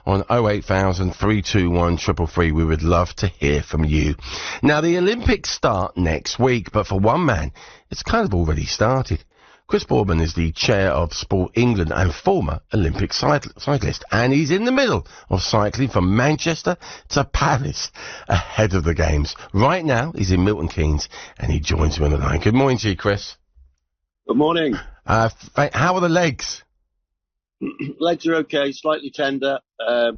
on 08000 321 333. We would love to hear from you. Now, the Olympics start next week, but for one man, it's kind of already started. Chris Boardman is the chair of Sport England and former Olympic cyclist, and he's in the middle of cycling from Manchester to Paris ahead of the Games. Right now, he's in Milton Keynes, and he joins me on the line. Good morning to you, Chris. Good morning. How are the legs? Legs are okay, slightly tender.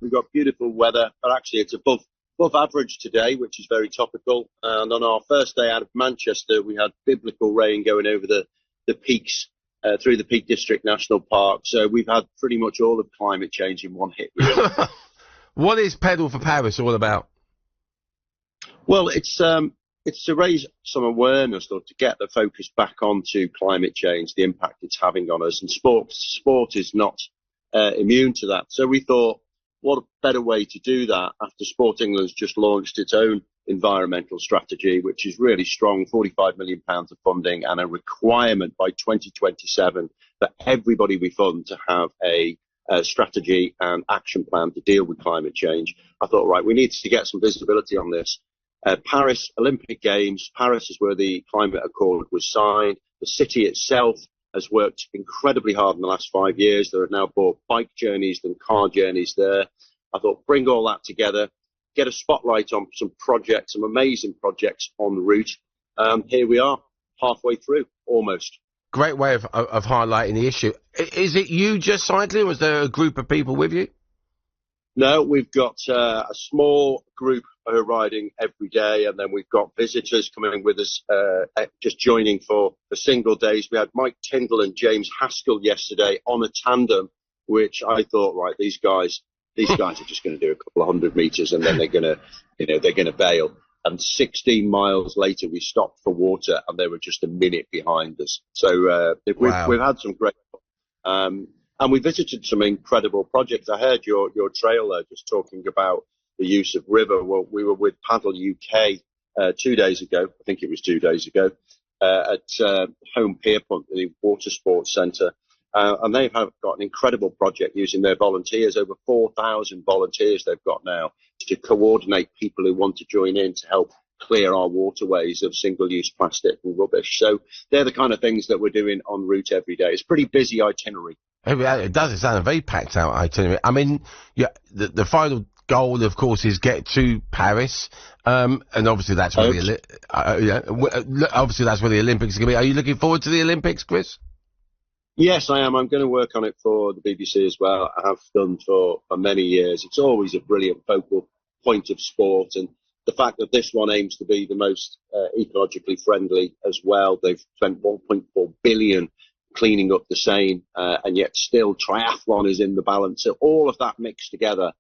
We've got beautiful weather, but actually it's above average today, which is very topical. And on our first day out of Manchester, we had biblical rain going over the peaks through the Peak District National Park. So we've had pretty much all of climate change in one hit, really. What is Pedal for Paris all about? Well, it's to raise some awareness or to get the focus back onto climate change, the impact it's having on us. And sport is not immune to that. So we thought, what a better way to do that after Sport England's just launched its own environmental strategy, which is really strong, £45 million of funding and a requirement by 2027 for everybody we fund to have a strategy and action plan to deal with climate change. I thought, right, we need to get some visibility on this. Paris Olympic Games, Paris is where the climate accord was signed. The city itself has worked incredibly hard in the last 5 years. There are now more bike journeys than car journeys there. I thought, bring all that together, get a spotlight on some projects, some amazing projects en route. Here we are, halfway through, almost. Great way of highlighting the issue. Is it you just cycling, or is there a group of people with you? No, we've got a small group who are riding every day, and then we've got visitors coming with us, just joining for single days. We had Mike Tyndall and James Haskell yesterday on a tandem, which I thought, right, these guys are just going to do a couple of 100 meters, and then they're going to bail. And 16 miles later, we stopped for water, and they were just a minute behind us. So we've had some great. And we visited some incredible projects. I heard your trail there just talking about the use of river. Well, we were with Paddle UK 2 days ago. I think it was 2 days ago at Home Pierpont, the water sports centre. And they've got an incredible project using their volunteers, over 4,000 volunteers they've got now to coordinate people who want to join in to help clear our waterways of single-use plastic and rubbish. So they're the kind of things that we're doing en route every day. It's a pretty busy itinerary. It does. It sounds a very packed out itinerary. I mean, yeah, the final goal, of course, is get to Paris, and obviously that's where obviously that's where the Olympics are going to be. Are you looking forward to the Olympics, Chris? Yes, I am. I'm going to work on it for the BBC as well. I have done for many years. It's always a brilliant focal point of sport, and the fact that this one aims to be the most ecologically friendly as well. They've spent 1.4 billion cleaning up the Seine, and yet still triathlon is in the balance. So all of that mixed together,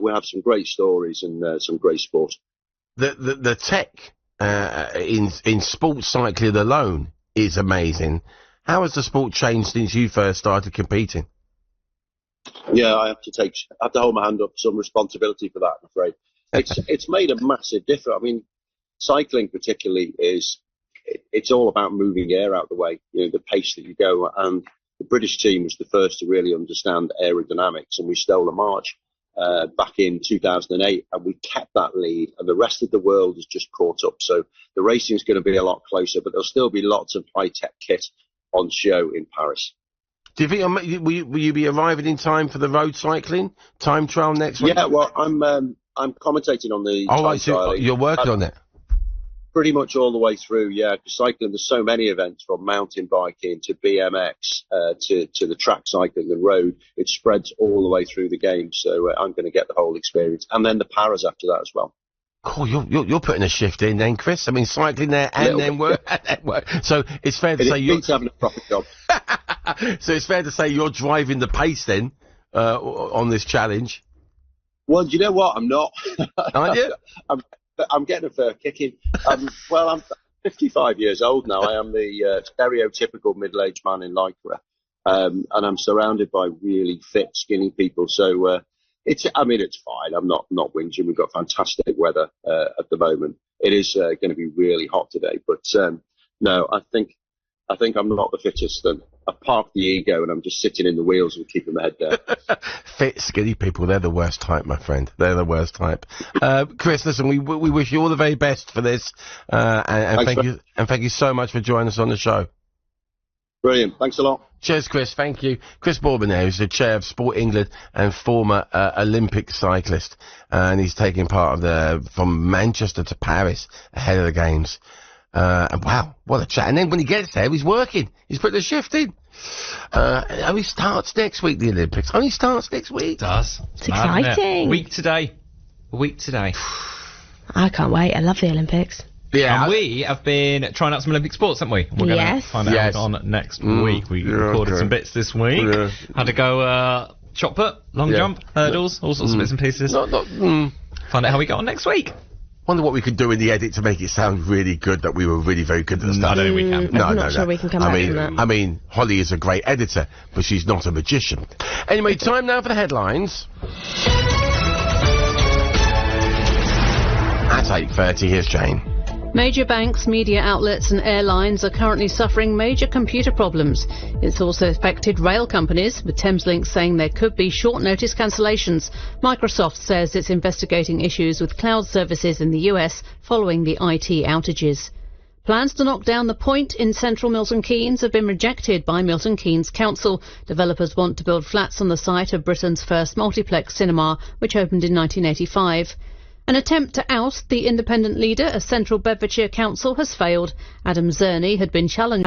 we have some great stories and some great sport. The tech in sports cycling alone is amazing. How has the sport changed since you first started competing? Yeah, I have to hold my hand up for some responsibility for that, I'm afraid. It's made a massive difference. I mean, cycling particularly it's all about moving air out of the way, the pace that you go. And the British team was the first to really understand aerodynamics, and we stole a march back in 2008, and we kept that lead, and the rest of the world has just caught up. So the racing is going to be a lot closer, but there'll still be lots of high-tech kit on show in Paris. Do you think will you be arriving in time for the road cycling time trial next week? Yeah, well, I'm commentating on the time right, so trial. You're working on it? Pretty much all the way through, yeah. Because cycling, there's so many events, from mountain biking to BMX to the track cycling and road. It spreads all the way through the game, so I'm going to get the whole experience. And then the Paras after that as well. Cool, you're putting a shift in then, Chris. I mean, cycling there and then work. So it's fair to say you're having a proper job. So it's fair to say you're driving the pace then on this challenge. Well, do you know what? I'm not. Aren't you? I'm getting a fair kicking. I'm 55 years old now. I am the stereotypical middle-aged man in Lycra, and I'm surrounded by really fit, skinny people. So it's fine. I'm not whinging. We've got fantastic weather at the moment. It is going to be really hot today, but no, I think I think I'm not the fittest, and I park the ego and I'm just sitting in the wheels and keeping my head down. Fit, skinny people, they're the worst type, my friend. They're the worst type. Chris, listen, we wish you all the very best for this, and thank you so much for joining us on the show. Brilliant. Thanks a lot. Cheers, Chris. Thank you. Chris Boardman there, who's the chair of Sport England and former Olympic cyclist, and he's taking part of from Manchester to Paris ahead of the games. And wow, what a chat. And then when he gets there, he's working. He's put the shift in. Only starts next week, the Olympics. Only starts next week. It does. It's exciting. A week today. I can't wait. I love the Olympics. Yeah. And we have been trying out some Olympic sports, haven't we? We're going to find out on next week. We recorded some bits this week. Yeah. Had to go shot put, long jump, hurdles, all sorts of bits and pieces. Find out how we get on next week. Wonder what we could do in the edit to make it sound really good, that we were really very good at the stuff. I don't think we can. I'm not sure we can come back from that. I mean, Holly is a great editor, but she's not a magician. Anyway, time now for the headlines. At 8:30, here's Jane. Major banks, media outlets and airlines are currently suffering major computer problems. It's also affected rail companies, with Thameslink saying there could be short-notice cancellations. Microsoft says it's investigating issues with cloud services in the US following the IT outages. Plans to knock down the Point in central Milton Keynes have been rejected by Milton Keynes Council. Developers want to build flats on the site of Britain's first multiplex cinema, which opened in 1985. An attempt to oust the independent leader of Central Bedfordshire Council has failed. Adam Zerny had been challenged.